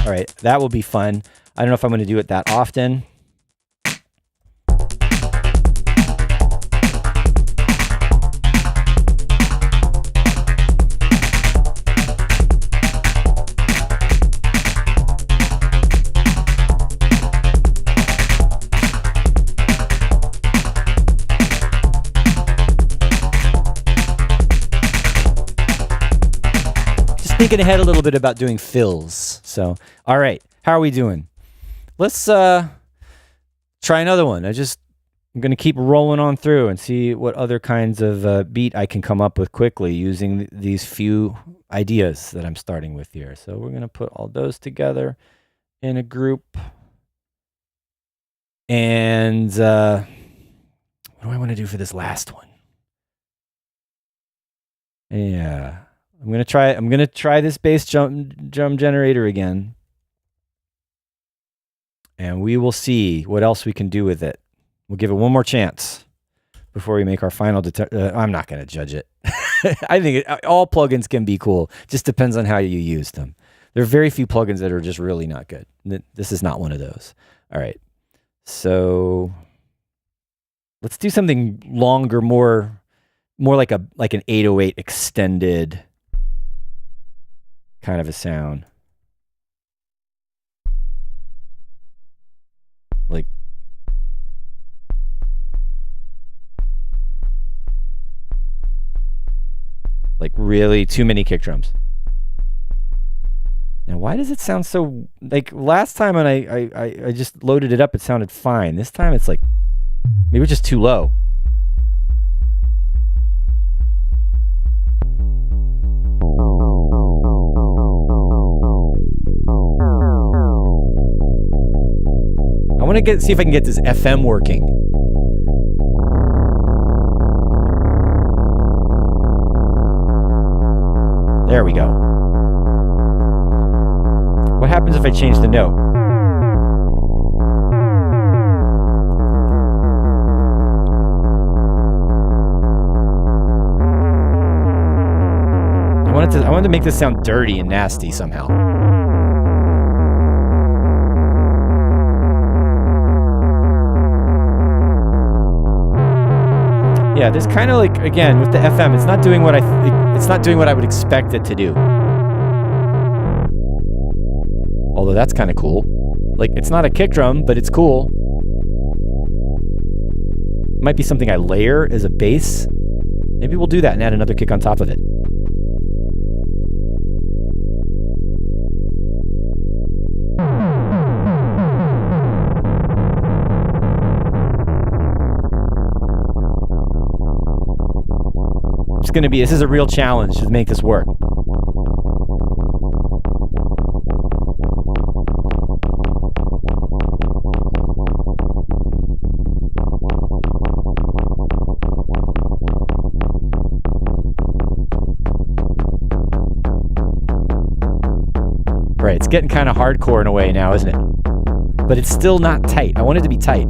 All right, that will be fun. I don't know if I'm going to do it that often. Thinking ahead a little bit about doing fills. So, all right, how are we doing? Let's try another one. I'm going to keep rolling on through and see what other kinds of beat I can come up with quickly using these few ideas that I'm starting with here. So we're going to put all those together in a group. And what do I want to do for this last one? Yeah. I'm gonna try this bass drum generator again, and we will see what else we can do with it. We'll give it one more chance before we make our final. I'm not gonna judge it. I think all plugins can be cool. Just depends on how you use them. There are very few plugins that are just really not good. This is not one of those. All right, so let's do something longer, more like an 808 extended kind of a sound. Like really too many kick drums. Now, why does it sound so, like last time when I just loaded it up, it sounded fine. This time it's like, maybe it's just too low. I want to see if I can get this FM working. There we go. What happens if I change the note? I wanted to make this sound dirty and nasty somehow. Yeah, this kind of like, again, with the FM, it's not doing what I would expect it to do. Although that's kind of cool. Like, it's not a kick drum, but it's cool. Might be something I layer as a bass. Maybe we'll do that and add another kick on top of it. This is a real challenge to make this work. Right, it's getting kind of hardcore in a way now, isn't it? But it's still not tight. I want it to be tight.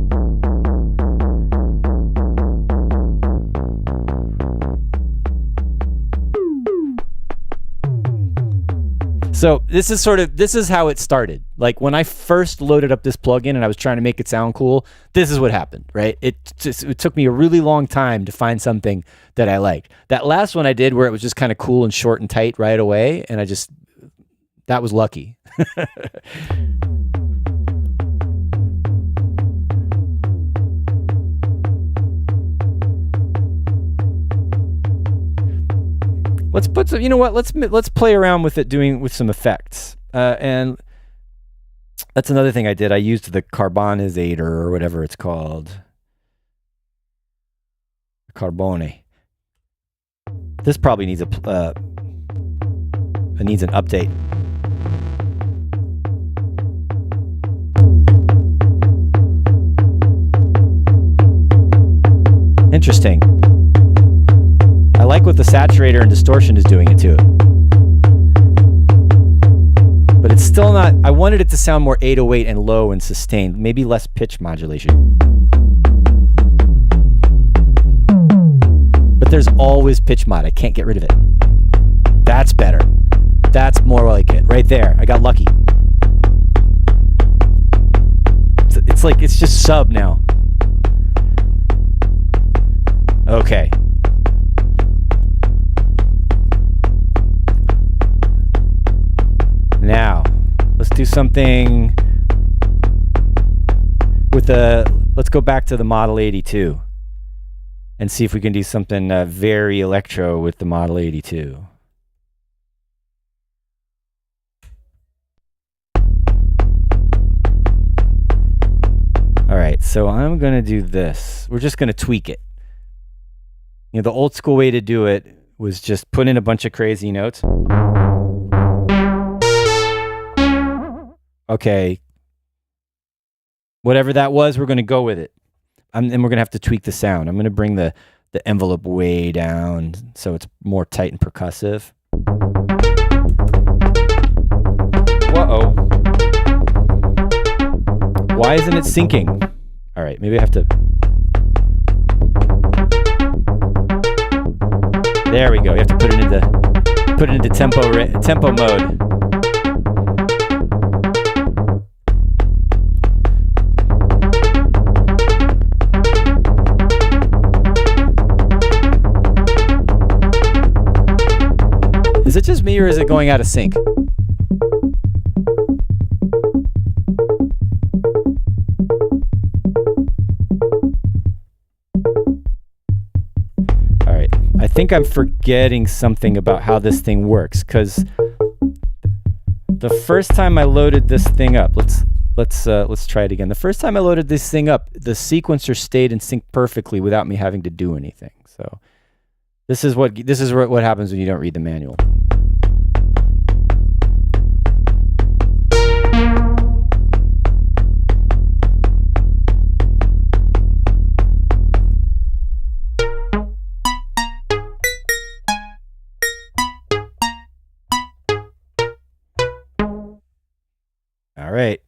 So this is how it started. Like when I first loaded up this plugin and I was trying to make it sound cool, this is what happened, right? It took me a really long time to find something that I liked. That last one I did where it was just kind of cool and short and tight right away, and that was lucky. Let's put some, you know what? Let's play around with it, with some effects. And that's another thing I did. I used the carbonizator or whatever it's called. Carbone. This probably needs an update. Interesting. I like what the saturator and distortion is doing it to it. But it's still not, I wanted it to sound more 808 and low and sustained, maybe less pitch modulation. But there's always pitch mod, I can't get rid of it. That's better. That's more like it, right there, I got lucky. It's like, it's just sub now. Okay. Now, let's do something with let's go back to the Model 82 and see if we can do something very electro with the Model 82. All right, so I'm gonna do this. We're just gonna tweak it. You know, the old school way to do it was just put in a bunch of crazy notes. Okay, whatever that was, we're going to go with it. And we're going to have to tweak the sound. I'm going to bring the envelope way down so it's more tight and percussive. Whoa. Why isn't it syncing? All right, maybe I have to... There we go. You have to put it into tempo mode. Is it just me or is it going out of sync? All right, I think I'm forgetting something about how this thing works, because the first time I loaded this thing up, let's try it again. The first time I loaded this thing up, the sequencer stayed in sync perfectly without me having to do anything. So this is what happens when you don't read the manual. All right.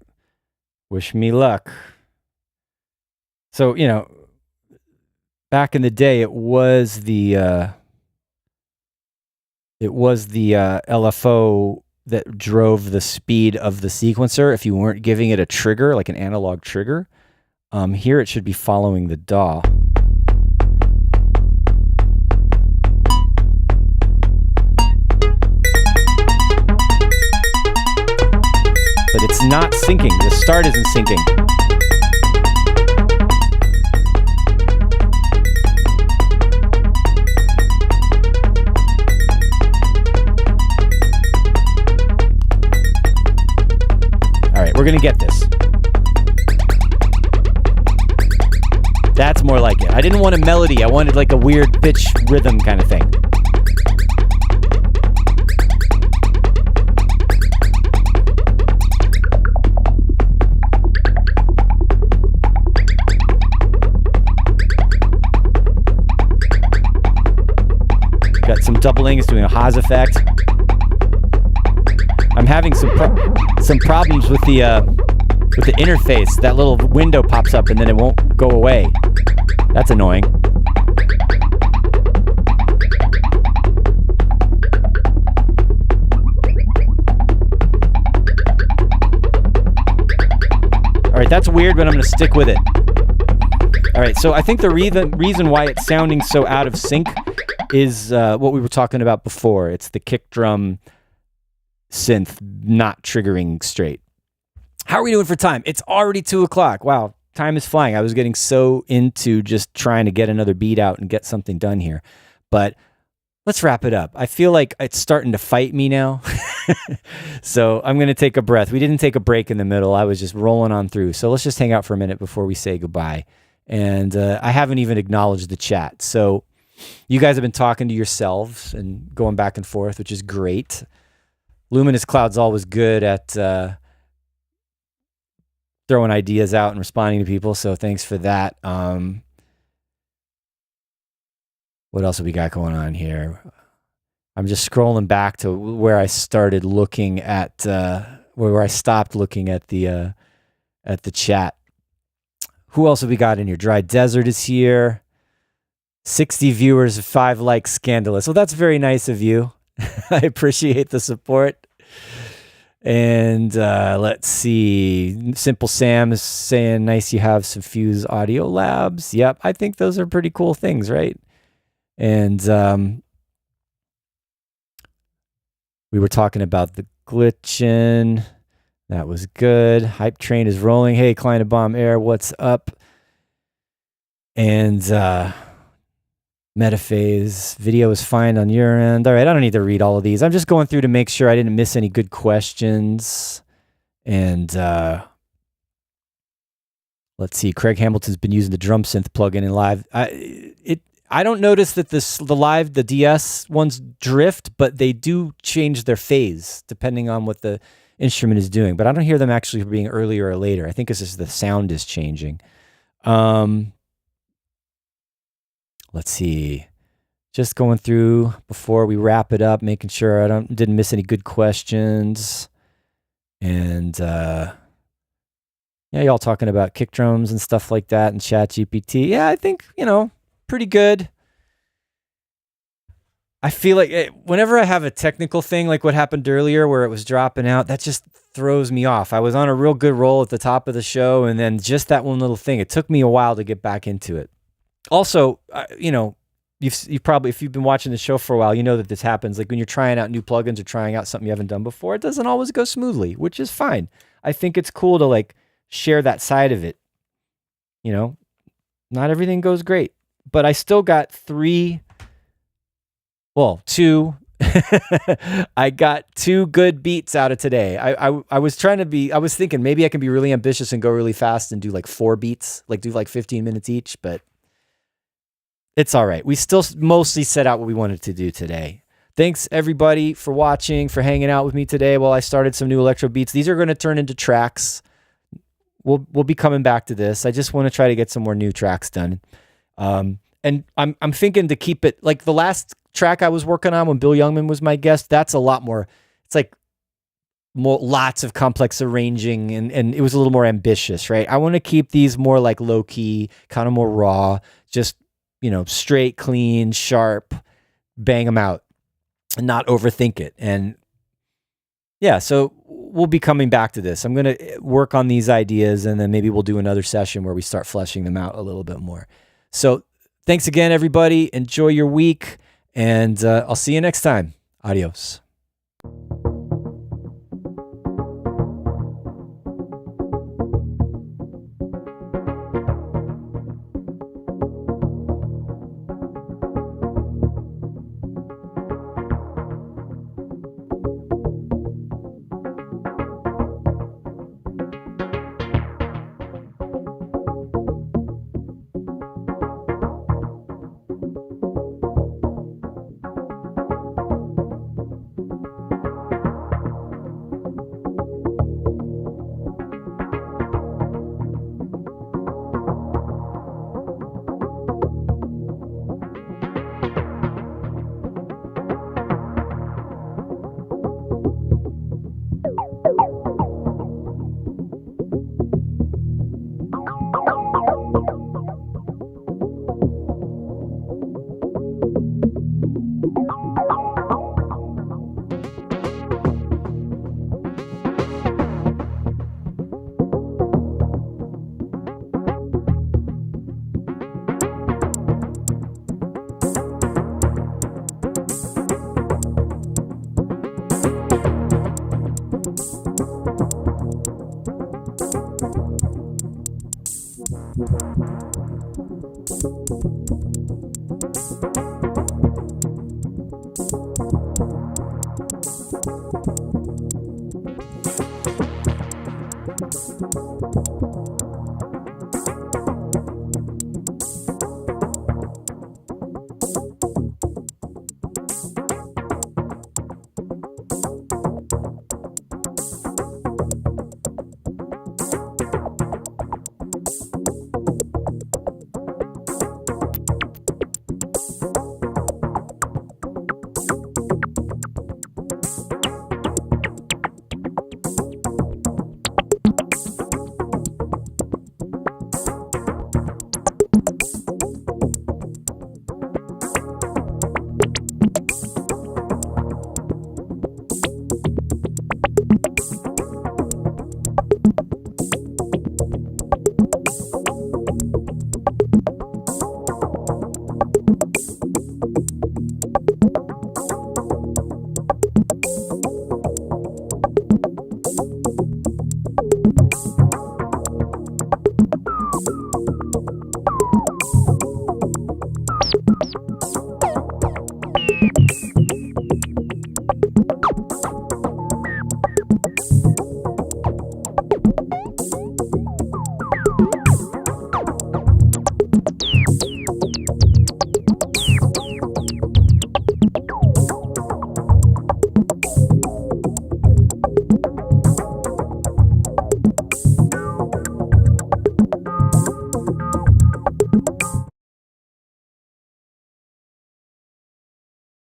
Wish me luck. So, you know, back in the day, it was the LFO that drove the speed of the sequencer if you weren't giving it a trigger, like an analog trigger. Here it should be following the DAW. But it's not syncing. The start isn't syncing. All right, we're gonna get this. That's more like it. I didn't want a melody. I wanted like a weird pitch rhythm kind of thing. Got some doubling. It's doing a Haas effect. I'm having some problems with the interface. That little window pops up and then it won't go away. That's annoying. right, that's weird, but I'm going to stick with it. All right, so I think the reason why it's sounding so out of sync is what we were talking about before. It's the kick drum synth not triggering straight. How are we doing for time? It's already 2 o'clock. Wow, time is flying. I was getting so into just trying to get another beat out and get something done here. But let's wrap it up. I feel like it's starting to fight me now. So I'm going to take a breath. We didn't take a break in the middle. I was just rolling on through. So let's just hang out for a minute before we say goodbye. And I haven't even acknowledged the chat. So you guys have been talking to yourselves and going back and forth, which is great. Luminous Cloud's always good at throwing ideas out and responding to people. So thanks for that. What else have we got going on here? I'm just scrolling back to where I started looking at, where I stopped looking at the chat. Who else have we got in here? Dry Desert is here. 60 viewers, 5 likes, scandalous. Well, that's very nice of you. I appreciate the support. And let's see. Simple Sam is saying, nice you have some Fuse Audio Labs. Yep, I think those are pretty cool things, right? And we were talking about the glitching. That was good. Hype train is rolling. Hey, Kleine Bomb Air, what's up? And Metaphase, video is fine on your end. All right, I don't need to read all of these. I'm just going through to make sure I didn't miss any good questions. And let's see. Craig Hamilton's been using the drum synth plugin in live. I don't notice that the DS ones drift, but they do change their phase depending on what the instrument is doing. But I don't hear them actually being earlier or later. I think it's just the sound is changing. Let's see. Just going through before we wrap it up, making sure I didn't miss any good questions. And yeah, y'all talking about kick drums and stuff like that and ChatGPT. Yeah, I think, pretty good. I feel like whenever I have a technical thing like what happened earlier where it was dropping out, that just throws me off. I was on a real good roll at the top of the show, and then just that one little thing, it took me a while to get back into it. Also, you've probably, if you've been watching the show for a while, you know that this happens. Like when you're trying out new plugins or trying out something you haven't done before, it doesn't always go smoothly, which is fine. I think it's cool to like share that side of it. Not everything goes great. But I still got 2. I got 2 good beats out of today. I was thinking maybe I can be really ambitious and go really fast and do like 4 beats, like do like 15 minutes each, but it's all right. We still mostly set out what we wanted to do today. Thanks everybody for watching, for hanging out with me today while I started some new electro beats. These are going to turn into tracks. We'll be coming back to this. I just want to try to get some more new tracks done. And I'm thinking to keep it like the last track I was working on when Bill Youngman was my guest. That's a lot more. It's like lots of complex arranging, and it was a little more ambitious, right? I want to keep these more like low key, kind of more raw, just straight, clean, sharp, bang them out, and not overthink it. And yeah, so we'll be coming back to this. I'm going to work on these ideas, and then maybe we'll do another session where we start fleshing them out a little bit more. So thanks again, everybody. Enjoy your week, and I'll see you next time. Adios.